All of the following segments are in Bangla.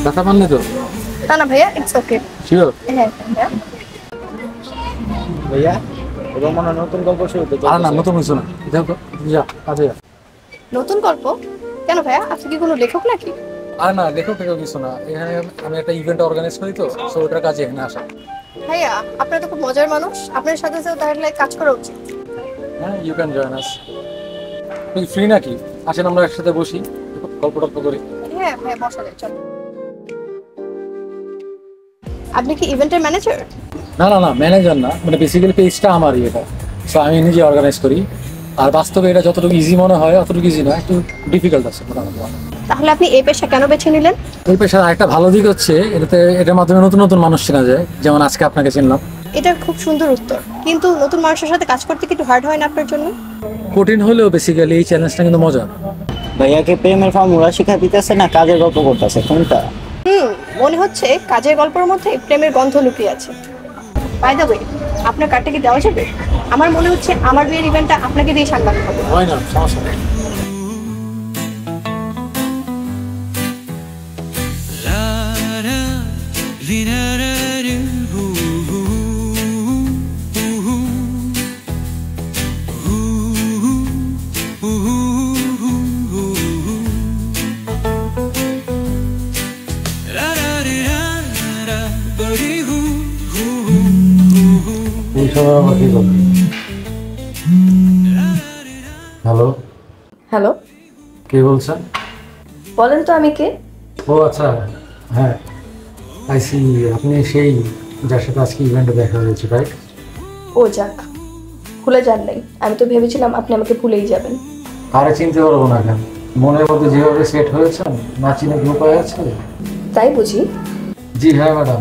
কথা মানলে তো? না না ভাইয়া, ইটস ওকে। শিওর? হ্যাঁ ভাইয়া। ভাইয়া এবার মনে নতুন গল্প শুরু হতে। আর না, নতুন কিছু না, দেখো যা কাজে যা। নতুন গল্প? কেন ভাইয়া, আপনি কি কোনো লেখক নাকি? আর না, লেখক টেখক কিছু না, এখানে আমি একটা ইভেন্ট অর্গানাইজ করি তো, সো ওটার কাজে এখানে আসা। ভাইয়া আপনারা তো খুব মজার মানুষ, আপনার সাথে সাথে তাহলে কাজ করা উচিত। হ্যাঁ, ইউ ক্যান জয়েন আস। তুমি ফ্রি নাকি? আসেন আমরা একসাথে বসি, গল্প টল্প করি। হ্যাঁ ভাইয়া, বসা যায়, চলো। আপনি কি ইভেন্টের ম্যানেজার? না না না, ম্যানেজার না, মানে বেসিক্যালি পেজটা আমারই এটা, সো আমি নিজে অর্গানাইজ করি। আর বাস্তবে এটা যতটুকু ইজি মনে হয় অতটুকু ইজি না, একটু ডিফিকাল্ট আছে মোটামুটি। তাহলে আপনি এই পেশা কেন বেছে নিলেন? এই পেশার আরেকটা ভালো দিক হচ্ছে এটার মাধ্যমে নতুন নতুন মানুষ চেনা যায়, যেমন আজকে আপনাকে চিনলাম। এটা খুব সুন্দর উত্তর, কিন্তু নতুন মানুষের সাথে কাজ করতে কি একটু হার্ড হয় না আপনার জন্য? কঠিন হলেও বেসিক্যালি এই চ্যালেঞ্জটা কিন্তু মজা। ভাইয়াকে প্রেমের ফর্মুলা শিখা দিতেছে না কাজের গল্প করতেছে কোনটা? মনে হচ্ছে কাজের গল্পের মধ্যে প্রেমের গন্ধ লুকিয়ে আছে। বাই দ্য ওয়ে, আপনার কার্ডটা কি দেওয়া যাবে? আমার মনে হচ্ছে আমার বিয়ের ইভেন্টটা আপনাকে দিয়ে সামলাতে হবে। হয় না, সমস্যা নেই। হ্যালো হ্যালো, কে বলছেন? বলেন তো আমি কে? ও আচ্ছা, হ্যাঁ আইসি, আপনি সেই যার সাথে আজকে ইভেন্টে দেখা হয়েছে, রাইট? ও যাক, ভুলে যান নাই। আমি তো ভেবেছিলাম আপনি আমাকে ভুলেই যাবেন। আরে চিনতে পারবো না কেন? মনের মধ্যে যেভাবে সেট হয়েছেন, না চিনে কি উপায় আছে? তাই বুঝি? জি হ্যাঁ ম্যাডাম,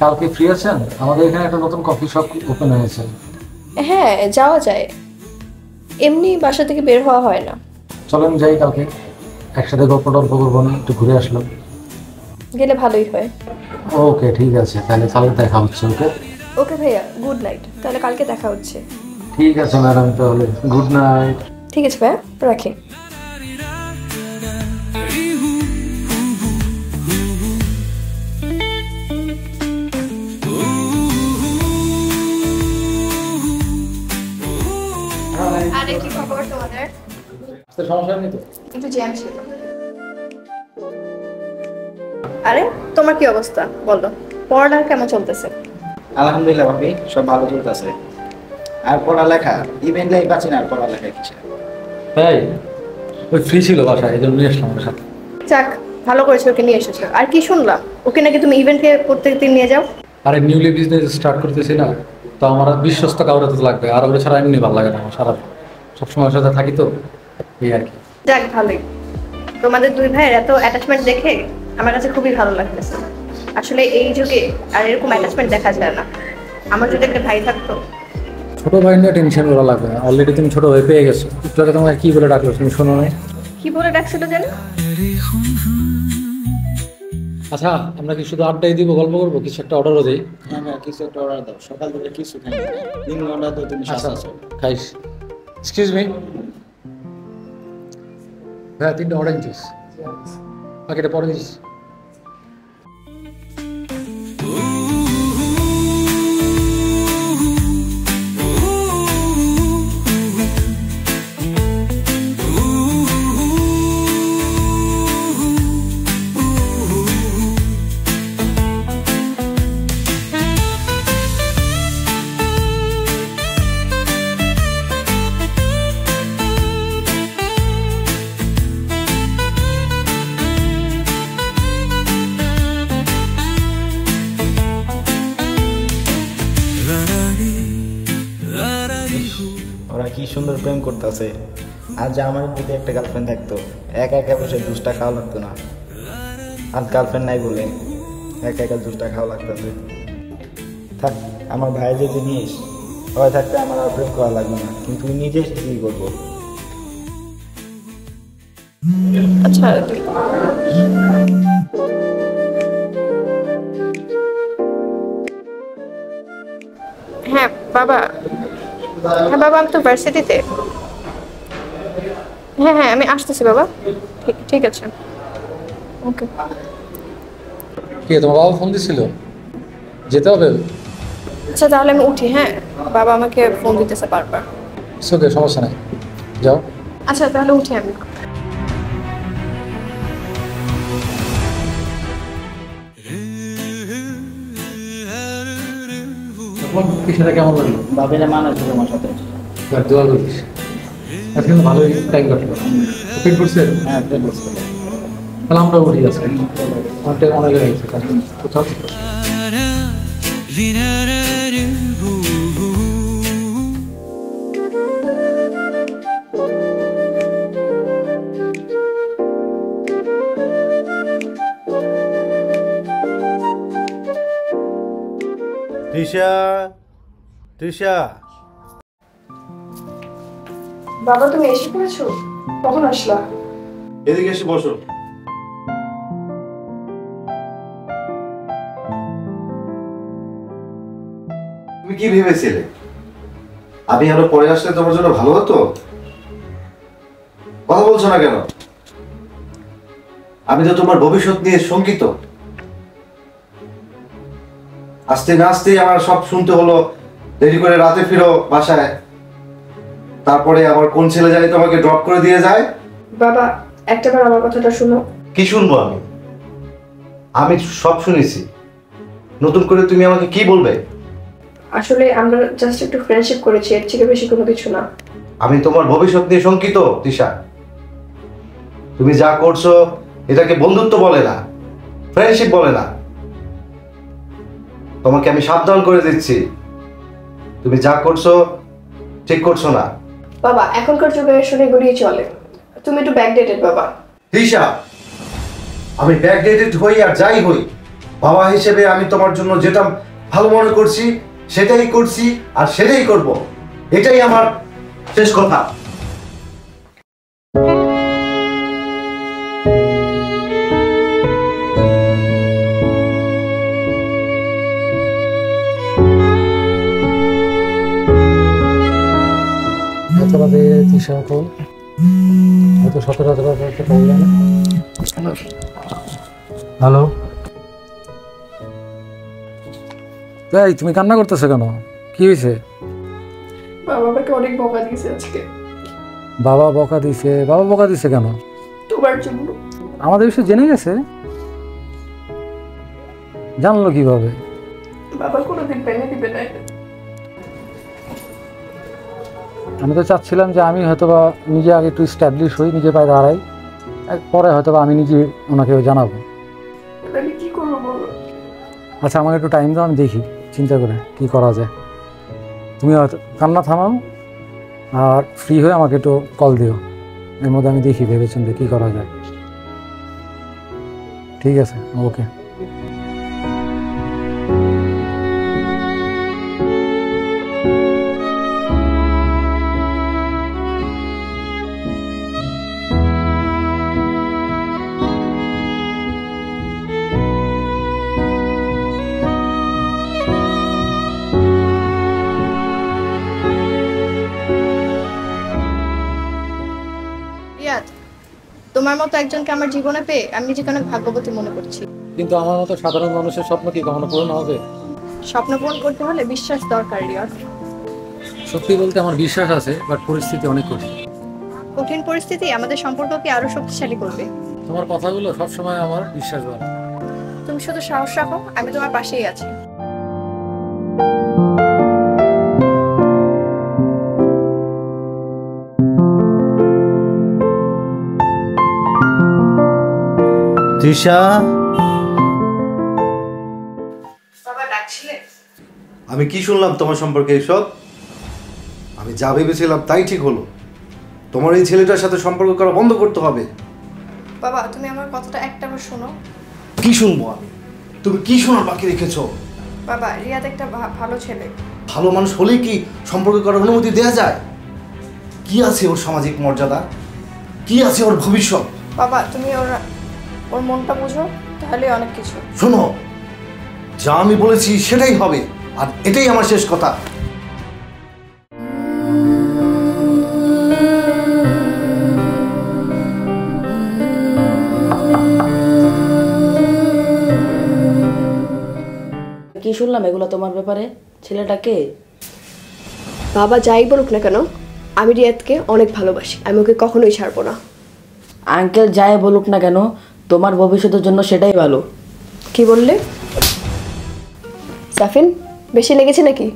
কালকে ফ্রি আছেন? আমাদের এখানে একটা নতুন কফি শপ ওপেন হয়েছে। হ্যাঁ, যাওয়া যায়, এমনি বাসা থেকে বের হওয়া হয় না। চলেন যাই, কালকে একসাথে গল্প টল্প করবো না, একটু ঘুরে আসলাম। গেলে ভালোই হয়। ওকে ঠিক আছে, তাহলে কালকে দেখা হচ্ছে। ওকে ওকে ভাইয়া, গুড নাইট। তাহলে কালকে দেখা হচ্ছে। ঠিক আছে ম্যাডাম, তাহলে গুড নাইট। ঠিক আছে ভাইয়া, রাখি। আরে কি খবর তোমাদের? সমস্যা নেই তো? একটু জ্যাম ছিল। আরে তোমার কি অবস্থা বলো, পড়ালেখা কেমন চলতেছে? আলহামদুলিল্লাহ ভাবি, সব ভালো চলতেছে। আর পড়ালেখা ইভেন্ট লাইফ আছে না, আর পড়ালেখা কিছু তাই ওই ফ্রি ছিল বাসায়, এই জন্য নিয়ে আসলাম ওর সাথে। যাক, ভালো করেছো ওকে নিয়ে এসেছো। আর কি শুনলাম, ওকে নাকি তুমি ইভেন্টে প্রত্যেকদিন নিয়ে যাও? আরে নিউলি বিজনেস স্টার্ট করতেছি না, তো আমার বিশ্বস্ত কাউরে তো লাগবে, আর ওরা ছাড়া এমনি ভালো লাগে না আমার, সারা সবসময় ওর সাথে থাকি তো, এই আর কি। যাক ভালোই, তোমাদের দুই ভাইয়ের এত অ্যাটাচমেন্ট দেখে আমার কাছে খুবই ভালো লাগতেছে। আসলে এই যুগে আর এরকম অ্যাটাচমেন্ট দেখা যায় না। আমার যদি একটা ভাই থাকতো। ছোট ভাই নিয়ে টেনশন করা লাগবে না, অলরেডি তুমি ছোট ভাই পেয়ে গেছো। একটু আগে তোমার কি বলে ডাকলো তুমি শোনো নাই? কি বলে ডাকছিল জানো? আচ্ছা, আমরা কি শুধু আড্ডাই দিব, গল্প করবো, কিছু একটা অর্ডারও দিই? হ্যাঁ, কিছু একটা অর্ডার দাও। সকাল থেকে কিছু খাই না, 3 ঘন্টা তো তুমি আচ্ছা সাথে খাইস। এক্সকিউজ মি ভাইয়া, 3টা অরেঞ্জ জুস, বাকিটা পরে দিস। সুন্দর প্রেম করতেছে। আর যে আমার যদি একটা গার্লফ্রেন্ড থাকতো, একা একা বসে জুসটা খাওয়া লাগতো না। আর গার্লফ্রেন্ড নাই বলে একা একা জুসটা খাওয়া লাগতেছে। থাক, আমার ভাই যে জিনিস ওই থাকতে আমার আর প্রেম করা লাগবে না, কিন্তু নিজে কি করবো। আচ্ছা, হ্যাঁ বাবা, হ্যাঁ বাবা, আমি তো ভার্সিটিতে। হ্যাঁ হ্যাঁ, আমি আসতেছি বাবা। ঠিক ঠিক আছে, ওকে। কে তোমার বাবা ফোন দিছিল? যেতে হবে? আচ্ছা তাহলে আমি উঠি। হ্যাঁ, বাবা আমাকে ফোন দিতেছে বারবার। ওকে, সমস্যা নাই, যাও। আচ্ছা তাহলে উঠি আমি। সেটা কেমন লাগলো? বাবিরা মানা ছিল আমার সাথে। দোয়া করিস, আজকে কিন্তু ভালোই টাইম কাটলো। ফিট করছে? হ্যাঁ, প্রেম করছিল। তাহলে আমরা উঠি আজকে, অনেকটা অনেক হয়ে গেছে কোথাও। তৃষা, তৃষা, বাবা তুমি এসে পড়েছো? কখন আসলা? এদিকে এসে বসো। তুমি কি ভেবেছিলে আমি আরো পরে আসলে তোমার জন্য ভালো হতো? কথা বলছো না কেন? আমি তো তোমার ভবিষ্যৎ নিয়ে শঙ্কিত। আস্তে না আস্তে আমার সব শুনতে হলো। দেরি করে রাতে ফিরো বাসায়, তারপরে আবার কোন ছেলে জানি তোমাকে ড্রপ করে দিয়ে যায়। বাবা একটাবার আমার কথাটা শুনো। কি শুনবো আমি? আমি সব শুনেছি, নতুন করে তুমি আমাকে কি বলবে? আসলে আমরা জাস্ট একটু ফ্রেন্ডশিপ করেছি, এর থেকে বেশি কোনো কিছু না। আমি তোমার ভবিষ্যৎ নিয়ে শঙ্কিত তৃষা। তুমি যা করছো এটাকে বন্ধুত্ব বলে না, ফ্রেন্ডশিপ বলে না। তোমাকে আমি সাবধান করে দিচ্ছি, তুমি যা করছো ঠিক করছো না। বাবা এখনকার যুগে আসলে এগুলোই চলে। তুমি একটু ব্যাকডেটেড বাবা। তৃষা, আমি ব্যাকডেটেড হই আর যাই হই, বাবা হিসেবে আমি তোমার জন্য যেটা ভালো মনে করছি সেটাই করছি আর সেটাই করব। এটাই আমার শেষ কথা। হ্যালো, এই তুমি কান্না করতেছো কেন? কি হয়েছে? বাবা আমাকে অনেক বকা দিয়েছে আজকে। বাবা বকা দিছে? বাবা বকা দিছে কেন? তোমার জন্য। আমাদের বিষয়ে জেনে গেছে? জানলো কিভাবে? বাবা কোনোদিন ভেঙে দিবে না। আমি তো চাচ্ছিলাম যে আমি হয়তোবা নিজে আগে একটু স্ট্যাবলিশ হই, নিজে পায়ে দাঁড়াই, পরে হয়তোবা আমি নিজে ওনাকে জানাবো। আমি কি করবো বলো? আচ্ছা আমাকে একটু টাইম দাও, আমি দেখি চিন্তা করে কি করা যায়। তুমি হয়তো কান্না থামাও আর ফ্রি হয়ে আমাকে একটু কল দিও, এর মধ্যে আমি দেখি ভেবেচিন্তে কী করা যায়। ঠিক আছে, ওকে। তোমার মতো একজনকে আমার জীবনে পেয়ে আমি নিজেকে অনেক ভাগ্যবতী মনে করছি। কিন্তু আমার মতো সাধারণ মানুষের স্বপ্ন কি কখনো পূরণ হবে? স্বপ্ন পূরণ করতে হলে বিশ্বাস দরকার রিয়াদ। সত্যি বলতে আমার বিশ্বাস আছে, বাট পরিস্থিতি অনেক কঠিন। কঠিন পরিস্থিতি আমাদের সম্পর্ককে আরো শক্তিশালী করবে। তোমার কথাগুলো সবসময় আমার বিশ্বাস বাড়ায়। তুমি শুধু সাহস রাখো, আমি তোমার পাশেই আছি। তৃষা, বাবা ডাকছিলে? আমি কি শুনলাম তোমার সম্পর্কে এসব? আমি যা ভেবেছিলাম তাই ঠিক হলো। তোমার এই ছেলেটার সাথে সম্পর্ক করা বন্ধ করতে হবে। বাবা তুমি আমার কথাটা একটাবার শোনো। কি শুনবো আমি? তুমি কি শোনার বাকি রেখেছো? বাবা রিয়াদ একটা ভালো ছেলে। ভালো মানুষ হলেই কি সম্পর্ক করার অনুমতি দেওয়া যায়? কি আছে ওর সামাজিক মর্যাদা? কি আছে ওর ভবিষ্যৎ? বাবা তুমি ওর মনটা বুঝো, তাহলে অনেক কিছু। শোনো, যা আমি বলেছি সেটাই হবে, আর এটাই আমার শেষ কথা। কি শুনলাম এগুলো তোমার ব্যাপারে? ছেলেটাকে বাবা যাই বলুক না কেন, আমি রিয়াদকে অনেক ভালোবাসি, আমি ওকে কখনোই ছাড়বো না। আঙ্কেল যাই বলুক না কেন, তোমার ভবিষ্যতের জন্য সেটাই ভালো। কি বললে সাফিন? বেশি লেগেছে নাকি?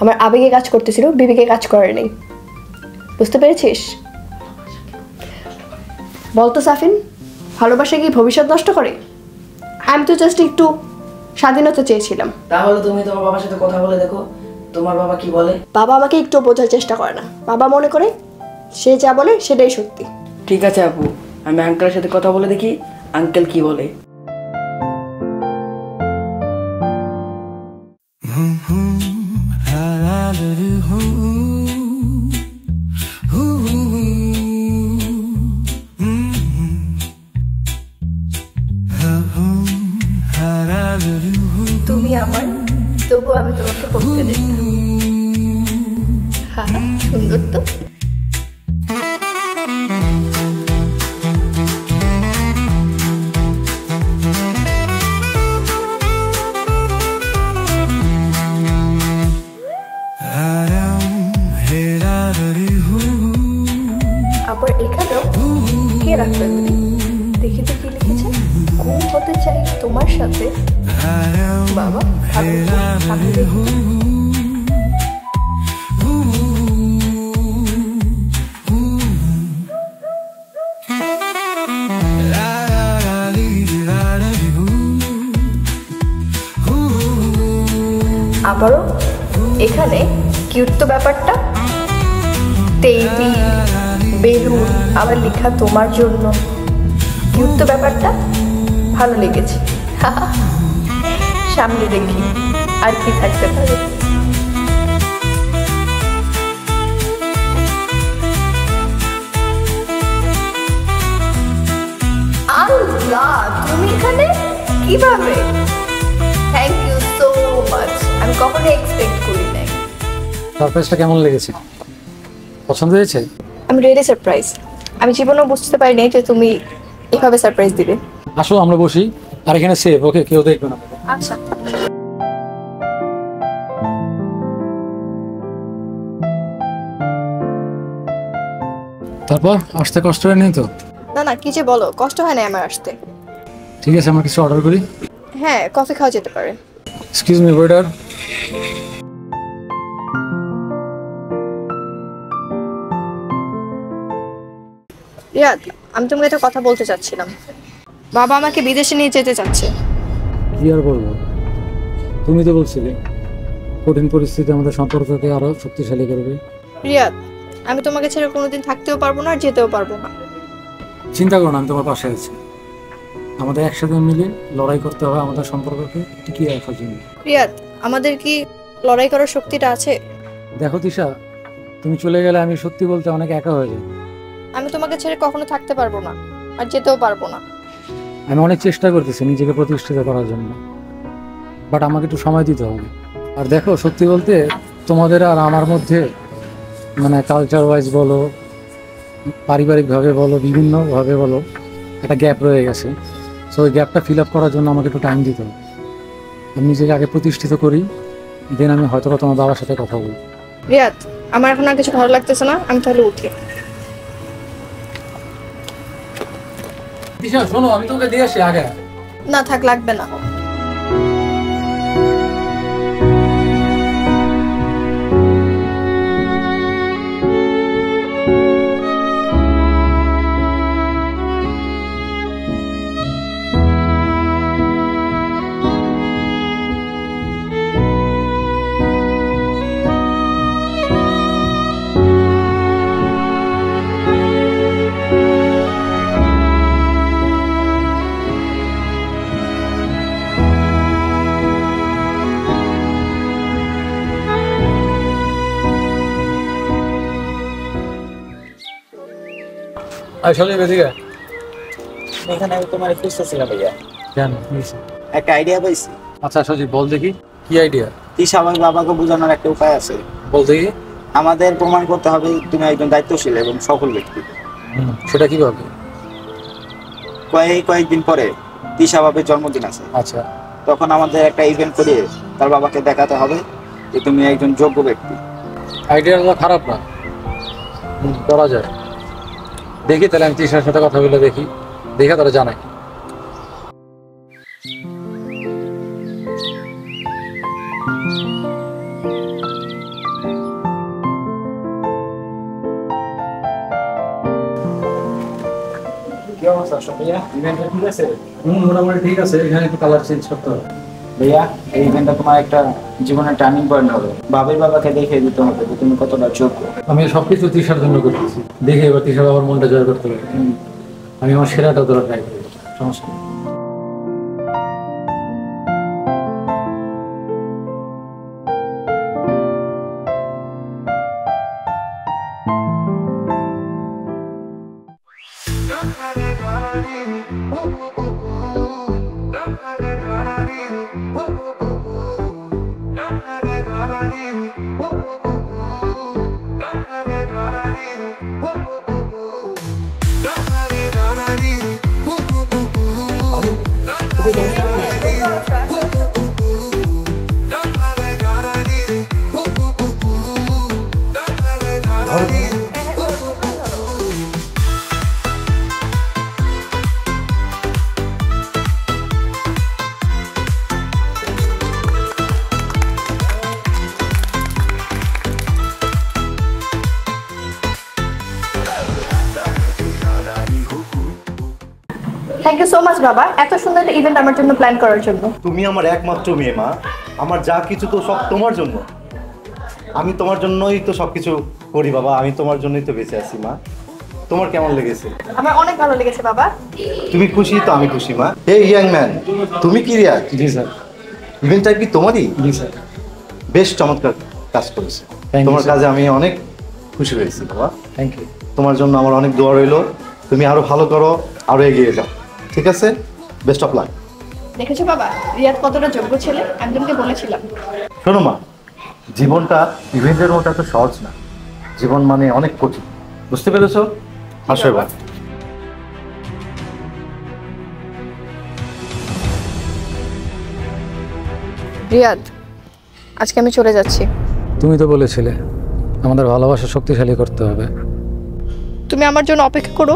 আমার আবেগে কাজ করতেছিল, বিবেকে কাজ করে নেই, বুঝতে পেরেছিস? বলতো সাফিন, ভালোবাসা কি ভবিষ্যৎ নষ্ট করে? আমি তো জাস্ট একটু স্বাধীনতা চেয়েছিলাম। তাহলে তুমি তোমার বাবার সাথে কথা বলে দেখো, তোমার বাবা কি বলে। বাবা আমাকে একটু বোঝার চেষ্টা করে না, বাবা মনে করে সে যা বলে সেটাই সত্যি। ঠিক আছে আপু, আমি আঙ্কেলের সাথে কথা বলে দেখি আঙ্কেল কি বলে। তুমি আমার, তবু আমি তোমাকে করতে দিই। সুন্দর তো। আবার এখানেও কে রাখবে? দেখি তো কি লিখেছে। ঘুম হতে চাই তোমার সাথে। বাবা আমি দেখি। আবারও এখানে কিউট তো ব্যাপারটা। টেবিল, বেলুন, আবার লেখা তোমার জন্য। কিউট তো ব্যাপারটা, ভালো লেগেছে। সামনে দেখি আর কি থাকতে পারে। আল্লাহ, তুমি এখানে কিভাবে? থ্যাংক ইউ সো মাচ, আমি কখনো এক্সপেক্ট করি নাই। সারপ্রাইজটা কেমন লেগেছে? পছন্দ হয়েছে? আমি রিয়েলি সারপ্রাইজ। আমি জীবনেও বুঝতে পারিনি যে তুমি এভাবে সারপ্রাইজ দিবে। আসো আমরা বসি, আর এখানে সেভ, ওকে কেউ দেখবে না। আচ্ছা। তারপর আসতে কষ্ট হয়নি তো? না না, কি যে বলো, কষ্ট হয় না আমার আসতে। ঠিক আছে, আমরা কিছু অর্ডার করি। হ্যাঁ, কফি খাওয়া যেতে পারে। Excuse me waiter. রিয়াদ, আমি তোমাকে একটা কথা বলতে চাচ্ছিলাম। বাবা আমাকে বিদেশে নিয়ে যেতে চাচ্ছে। কি আর বলবো, তুমি তো বলছিলে কঠিন পরিস্থিতি আমাদের সম্পর্ককে আরো শক্তিশালী করবে। রিয়াদ, আমি তোমাকে ছেড়ে কোনোদিন থাকতেও পারবো না আর যেতেও পারবো না। চিন্তা করো না, আমি তোমার পাশে আছি। আমাদের একসাথে মিলে লড়াই করতে হবে আমাদের সম্পর্ককে টিকিয়ে রাখার জন্য। রিয়াদ, আমাদের কি লড়াই করার শক্তিটা আছে? দেখো তিশা, তুমি চলে গেলে আমি সত্যি বলতে অনেক একা হয়ে যাই। আমি তোমাকে ছেড়ে কখনো থাকতে পারবো না আর যেতেও পারবো না। আমি অনেক চেষ্টা করতেছি নিজেকে প্রতিষ্ঠিত করার জন্য, বাট আমাকে একটু সময় দিতে হবে। আর দেখো সত্যি বলতে তোমাদের আর আমার মধ্যে মানে কালচার ওয়াইজ বলো, পারিবারিকভাবে বলো, বিভিন্নভাবে বলো, একটা গ্যাপ রয়ে গেছে। সো ওই গ্যাপটা ফিল আপ করার জন্য আমাকে একটু টাইম দিতে হবে। আমি নিজেকে আগে প্রতিষ্ঠিত করি, দেন আমি হয়তো তোমার বাবার সাথে কথা বলবো। রিয়াদ, আমার এখন আর কিছু ভালো লাগতেছে না, আমি তাহলে উঠি। তিশা শোনো, আমি তোকে দিয়ে আসি আগে। না থাক, লাগবে না। আসলে বেদিকে এখানে আমি তোমার খুঁজতেছিলাম ভাইয়া, কেন? একটা আইডিয়া পাইছি। আচ্ছা সজীব, বল দেখি কি আইডিয়া। তিশা আমার বাবাকে বোঝানোর একটা উপায় আছে। বল দেখি। আমাদের প্রমাণ করতে হবে তুমি একজন দায়িত্বশীল এবং সফল ব্যক্তি। সেটা কিভাবে? কয়েকদিন পরে তিশা বাবার জন্মদিন আছে। আচ্ছা, তখন আমাদের একটা ইভেন্ট করে তার বাবাকে দেখাতে হবে যে তুমি একজন যোগ্য ব্যক্তি। আইডিয়াটা খারাপ না, করা যায়। দেখি তাহলে আমি তিশার সাথে কথা বলে দেখি, দেখে তারা জানাই। কি অবস্থা ভাইয়া? ইভেন্টটা ঠিক আছে? মোটামুটি ঠিক আছে, এখানে একটু কালার চেঞ্জ করতে হবে। ভাইয়া এই ইভেন্টটা তোমার একটা জীবনের টার্নিং পয়েন্ট হবে। বাবার বাবাকে দেখে দিতে হবে যে তুমি কতটা যোগ্য। আমি সবকিছু তিশার জন্য করতেছি, দেখে এবার তিশা বাবার মনটা জয় করতে পারি। আমি আমার সেরাটা তোরা ট্রাই করবো, সমস্যা নেই। থ্যাংক ইউ সো মাচ বাবা, এত সুন্দর একটা ইভেন্ট আমার জন্য প্ল্যান করার জন্য। তুমি আমার একমাত্র মেয়ে মা, আমার যা কিছু তো সব তোমার জন্য। আমি তোমার জন্যই তো সবকিছু করি বাবা, আমি তোমার জন্যই তো বেঁচে আছি মা। তোমার কেমন লেগেছে? আমার অনেক ভালো লেগেছে বাবা। তুমি খুশি তো আমি খুশি মা। এই ইয়াং ম্যান, তুমি কি রিয়া? জি স্যার। ইভেন্টটা কি তোমারই? জি স্যার। বেশ চমৎকার কাজ করেছে, Thank you, তোমার sir. কাজে আমি অনেক খুশি হয়েছি বাবা। Thank you. তোমার জন্য আমার অনেক দোয়া রইলো, তুমি আরো ভালো করো, আরো এগিয়ে যাও, ঠিক আছে? Best of luck. দেখেছো বাবা রিয়াদ কতটা যোগ্য ছেলে, আমি তোমাকে বলেছিলাম। শোনো মা, জীবনটা ইভেন্টের মতো এত সহজ না, জীবন মানে অনেক কঠিন, বুঝতে পেরেছো? আসো এবার। রিয়াদ আজকে আমি চলে যাচ্ছি। তুমি তো বলেছিলে আমাদের ভালোবাসা শক্তিশালী করতে হবে। তুমি আমার জন্য অপেক্ষা করো,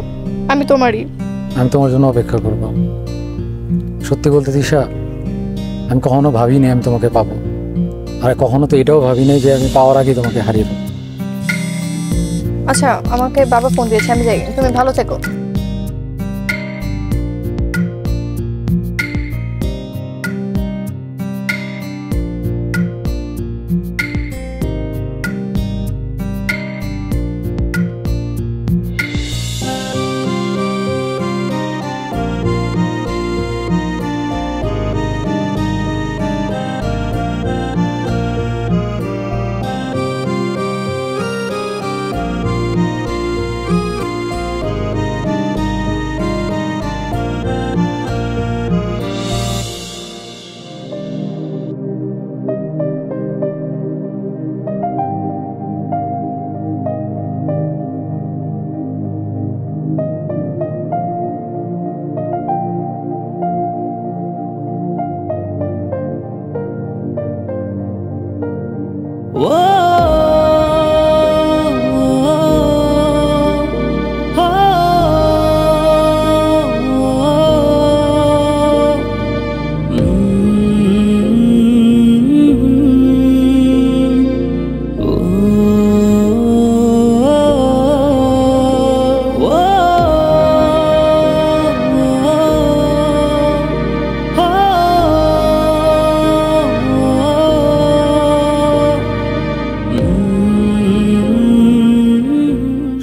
আমি তোমারই। আমি তোমার জন্য অপেক্ষা করব। সত্যি বলতে তিশা, আমি কখনো ভাবিনি আমি তোমাকে পাবো, আর কখনো তো এটাও ভাবিনি যে আমি পাওয়ার আগে তোমাকে হারিয়ে দেবো। আচ্ছা আমাকে বাবা ফোন দিয়েছে, আমি যাই, তুমি ভালো থেকো।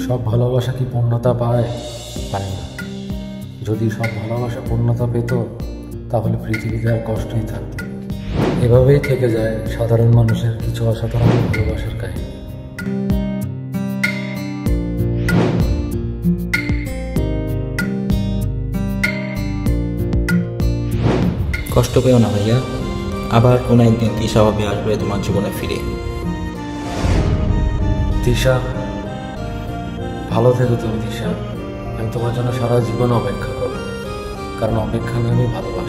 সব ভালোবাসা কি পূর্ণতা পায়? পায় না। যদি সব ভালোবাসা পূর্ণতা পেত তাহলে পৃথিবীতে আর কষ্টই থাকতো। এভাবেই থেকে যায় সাধারণ মানুষের কিছু অসাধারণ ভালোবাসার কাহিনী। কষ্ট পেও না ভাইয়া, আবার কোনো একদিন তিশা ভাবি আসবে তোমার জীবনে ফিরে। দিশা, ভালো থেকো তুমি দিশা। আমি তোমার জন্য সারা জীবন অপেক্ষা করব, কারণ অপেক্ষা নামে ভালোবাসা।